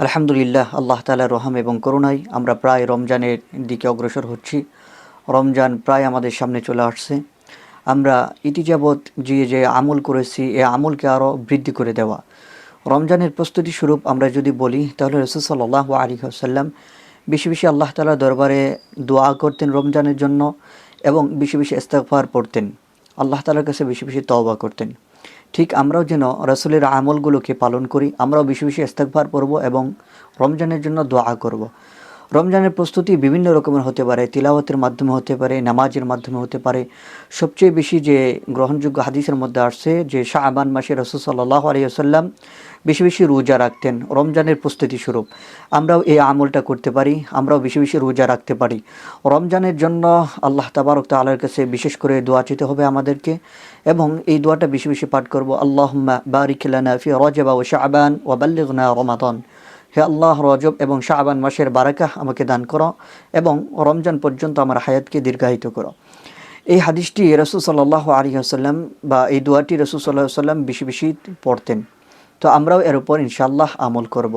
আলহামদুলিল্লাহ, আল্লাহ তাআলার রহম এবং করুণায় আমরা প্রায় রমজানের দিকে অগ্রসর হচ্ছি। রমজান প্রায় আমাদের সামনে চলে আসছে। আমরা ইতিযাবৎ যে আমল করেছি, এ আমলকে আরও বৃদ্ধি করে দেওয়া। রমজানের প্রস্তুতি স্বরূপ আমরা যদি বলি, তাহলে রাসূল সাল্লাল্লাহু আলাইহি ওয়াসাল্লাম বেশি বেশি আল্লাহ তাআলার দরবারে দোয়া করতেন রমজানের জন্য, এবং বেশি বেশি ইস্তেগফার পড়তেন। আল্লাহ তাআলার কাছে বেশি বেশি তওবা করতেন। ঠিক আমরাও যেন রাসূলের আমলগুলোকে পালন করি, আমরাও বেশি বেশি ইস্তেগফার পড়ব এবং রমজানের জন্য দোয়া করব। রমজানের প্রস্তুতি বিভিন্ন রকমের হতে পারে, তিলাওয়াতের মাধ্যমে হতে পারে, নামাজের মাধ্যমে হতে পারে। সবচেয়ে বেশি যে গ্রহণযোগ্য হাদিসের মধ্যে আসছে যে শাবান মাসে রাসূল সাল্লাল্লাহু আলাইহি ওয়াসাল্লাম বেশি বেশি রোজা রাখতেন রমজানের প্রস্তুতি স্বরূপ। আমরাও এই আমলটা করতে পারি, আমরাও বেশি বেশি রোজা রাখতে পারি। রমজানের জন্য আল্লাহ তাবারক তাআলার কাছে বিশেষ করে দোয়া চেতে হবে আমাদেরকে, এবং এই দোয়াটা বেশি বেশি পাঠ করব। আল্লাহুম্মা বারিক লানা ফি রজব ওয়া শাবান ওয়া বাল্লিগনা রমাদান। হে আল্লাহ, রজব এবং শাবান মাসের বারাকাহ আমাকে দান করো এবং রমজান পর্যন্ত আমার হায়াতকে দীর্ঘায়িত করো। এই হাদিসটি রাসূল সাল্লাল্লাহু আলাইহি ওয়াসাল্লাম, বা এই দোয়াটি রাসূল সাল্লাল্লাহু আলাইহি ওয়াসাল্লাম বেশি বেশি পড়তেন। তো আমরাও এর উপর ইনশাআল্লাহ আমল করব।